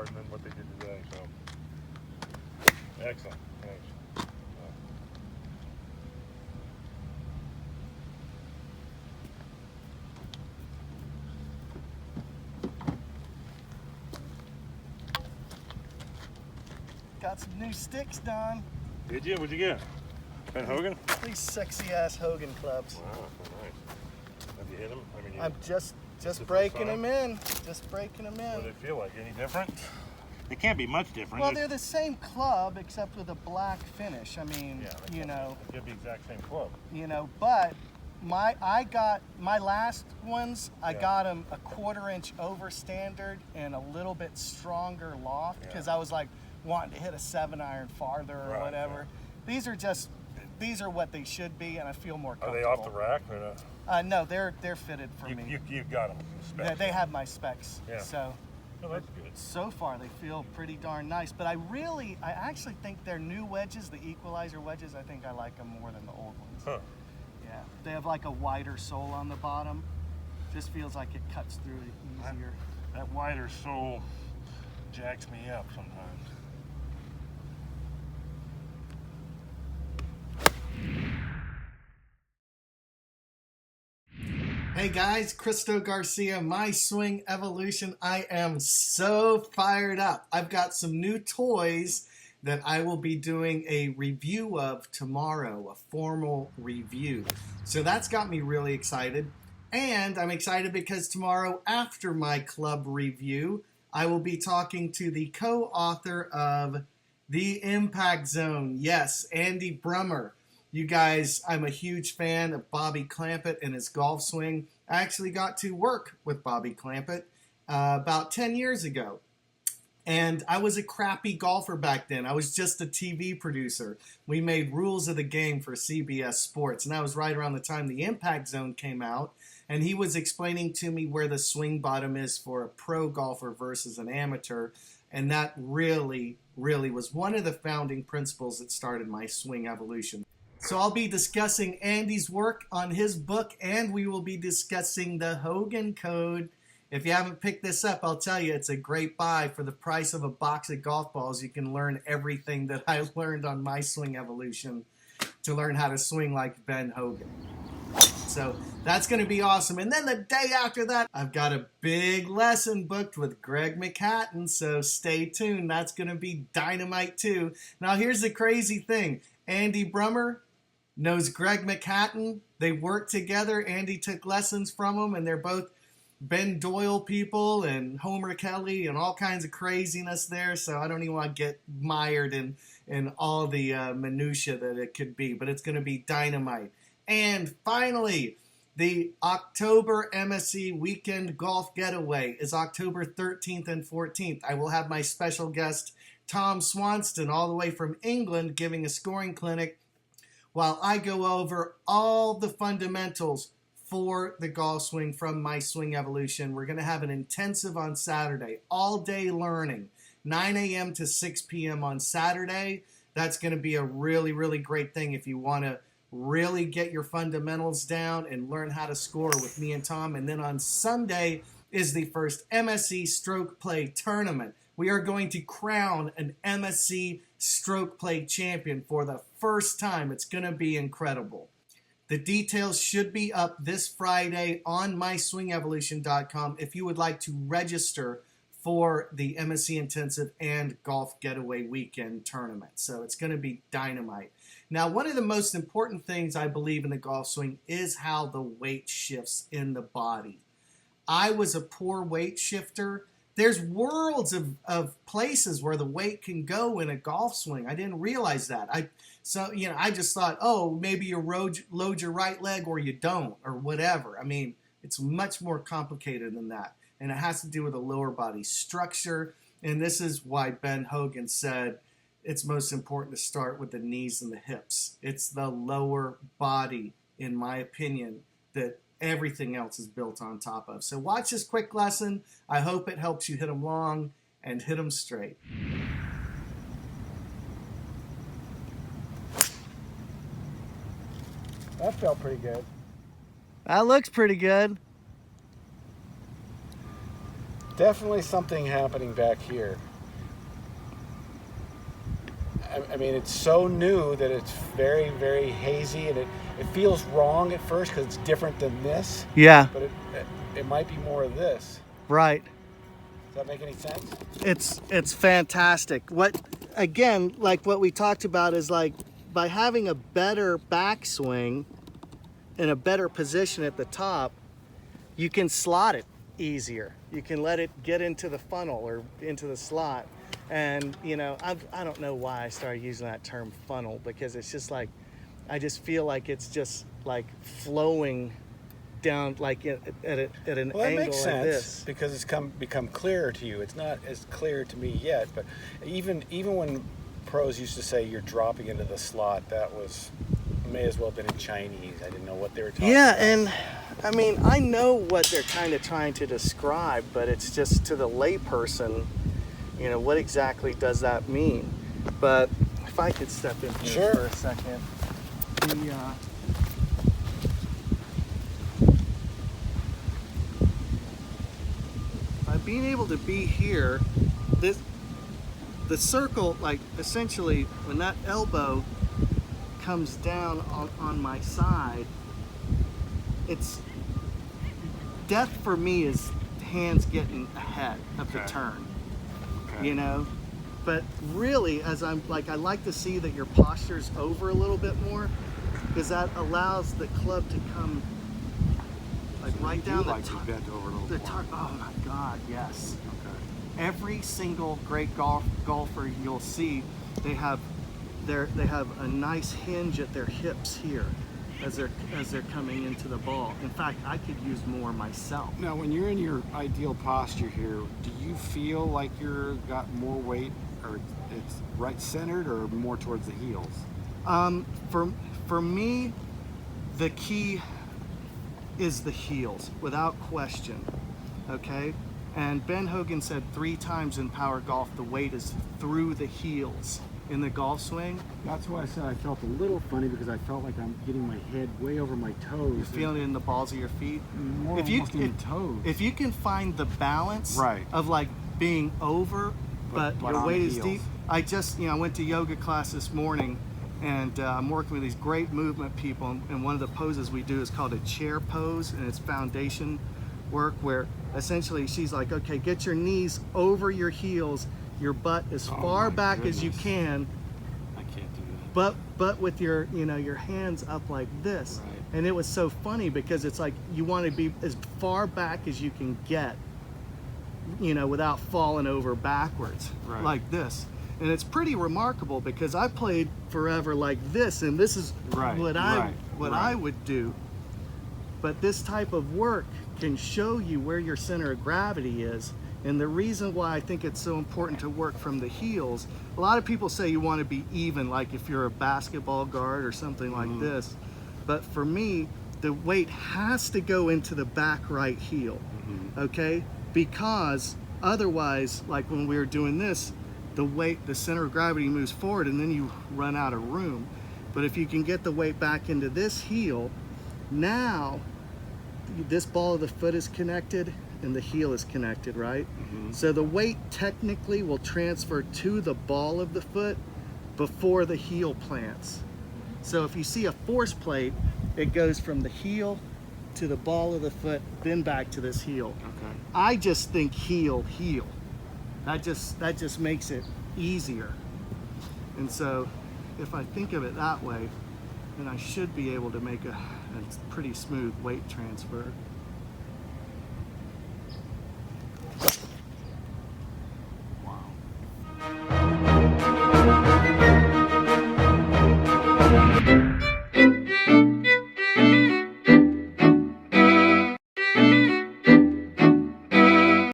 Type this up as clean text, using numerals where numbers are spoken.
harder than what they did today. So excellent. Thanks. Got some new sticks, Don. Did you? What'd you get? Ben Hogan? These sexy ass Hogan clubs. Wow, nice. Have you hit them? I mean, I'm just breaking them in. Just breaking them in. What do they feel like? Any different? They can't be much different. Well, they're the same club except with a black finish. I mean, yeah, you know. They give the exact same club. You know, but I got my last ones. I got them a 1/4 inch over standard and a little bit stronger loft because I was like wanting to hit a 7-iron farther or whatever. Yeah. These are what they should be, and I feel more comfortable. Are they off the rack or no? No, they're fitted for me. You've got them. They have my specs. Yeah. So. Oh, that's good. So far, they feel pretty darn nice. But I actually think their new wedges, the equalizer wedges, I think I like them more than the old ones. Huh. Yeah. They have like a wider sole on the bottom. Just feels like it cuts through it easier. That wider sole jacks me up sometimes. Hey guys, Christo Garcia, My Swing Evolution. I am so fired up. I've got some new toys that I will be doing a review of tomorrow, a formal review. So that's got me really excited. And I'm excited because tomorrow after my club review, I will be talking to the co-author of The Impact Zone. Yes, Andy Brummer. You guys, I'm a huge fan of Bobby Clampett and his golf swing. I actually got to work with Bobby Clampett about 10 years ago. And I was a crappy golfer back then. I was just a TV producer. We made rules of the game for CBS Sports. And that was right around the time the Impact Zone came out. And he was explaining to me where the swing bottom is for a pro golfer versus an amateur. And that really, really was one of the founding principles that started my swing evolution. So I'll be discussing Andy's work on his book, and we will be discussing the Hogan Code. If you haven't picked this up, I'll tell you, it's a great buy. For the price of a box of golf balls, you can learn everything that I learned on my swing evolution to learn how to swing like Ben Hogan. So that's going to be awesome. And then the day after that, I've got a big lesson booked with Greg McHatton, so stay tuned. That's going to be dynamite too. Now here's the crazy thing. Andy Brummer knows Greg McHatton. They work together. Andy took lessons from him, and they're both Ben Doyle people and Homer Kelly and all kinds of craziness there. So I don't even want to get mired in all the minutia that it could be, but it's going to be dynamite. And finally, the October MSC Weekend Golf Getaway is October 13th and 14th. I will have my special guest, Tom Swanston, all the way from England, giving a scoring clinic while I go over all the fundamentals for the golf swing from My Swing Evolution. We're going to have an intensive on Saturday, all day learning, 9 a.m. to 6 p.m. on Saturday. That's going to be a really, really great thing if you want to really get your fundamentals down and learn how to score with me and Tom. And then on Sunday is the first MSC Stroke Play Tournament. We are going to crown an MSC Stroke Play champion for the first time. It's going to be incredible. The details should be up this Friday on myswingevolution.com if you would like to register for the MSC Intensive and Golf Getaway Weekend Tournament. So it's going to be dynamite. Now, one of the most important things I believe in the golf swing is how the weight shifts in the body. I was a poor weight shifter. There's worlds of places where the weight can go in a golf swing. I didn't realize that. I just thought, oh, maybe you load your right leg or you don't or whatever. I mean, it's much more complicated than that. And it has to do with the lower body structure. And this is why Ben Hogan said it's most important to start with the knees and the hips. It's the lower body, in my opinion, that everything else is built on top of. So watch this quick lesson. I hope it helps you hit them long and hit them straight. That felt pretty good. That looks pretty good. Definitely something happening back here. I mean, it's so new that it's very, very hazy, and it feels wrong at first because it's different than this. Yeah. But it might be more of this. Right. Does that make any sense? It's fantastic. What, again, like what we talked about is like by having a better backswing in a better position at the top, you can slot it easier. You can let it get into the funnel or into the slot. And you know, I don't know why I started using that term funnel, because it's just like, I just feel like it's just like flowing down like at an angle Well, that makes like sense this. because it's become clearer to you. It's not as clear to me yet, but even when pros used to say you're dropping into the slot, that may as well have been in Chinese. I didn't know what they were talking Yeah, about. and I mean, I know what they're kind of trying to describe, but it's just to the layperson, you know, what exactly does that mean? But if I could step in here Sure. for a second. By being able to be here, the circle, like essentially when that elbow comes down on my side, it's death for me is hands getting ahead of the turn. Okay. You know, but really, as I'm like, I like to see that your posture's over a little bit more, because that allows the club to come like right down the top. bent over a little The top. Oh my God, yes. Okay. Every single great golfer you'll see, they have a nice hinge at their hips here as they're coming into the ball. In fact, I could use more myself. Now, when you're in your ideal posture here, do you feel like you're got more weight, or it's right centered, or more towards the heels? For me, the key is the heels, without question. Okay, and Ben Hogan said 3 times in power golf the weight is through the heels in the golf swing. That's why I said I felt a little funny, because I felt like I'm getting my head way over my toes. You're feeling it in the balls of your feet. More almost in the toes. If you can find the balance Right. of like being over, but but your on weight the is heels. deep. I went to yoga class this morning, and I'm working with these great movement people, and one of the poses we do is called a chair pose, and it's foundation work, where essentially she's like, okay, get your knees over your heels, your butt as far my back as you goodness. can, I can't do that. but with your your hands up like this. Right. And it was so funny because it's like you want to be as far back as you can get, without falling over backwards, Right. like this. And it's pretty remarkable, because I played forever like this, and this is Right, what right, I would do. But this type of work can show you where your center of gravity is. And the reason why I think it's so important to work from the heels, a lot of people say you want to be even, like if you're a basketball guard or something like this. But for me, the weight has to go into the back right heel, okay? Because otherwise, like when we were doing this, the center of gravity moves forward, and then you run out of room. But if you can get the weight back into this heel, now this ball of the foot is connected and the heel is connected, right? So the weight technically will transfer to the ball of the foot before the heel plants. So if you see a force plate, it goes from the heel to the ball of the foot, then back to this heel. Okay. I just think heel. That just makes it easier. And so if I think of it that way, then I should be able to make a pretty smooth weight transfer.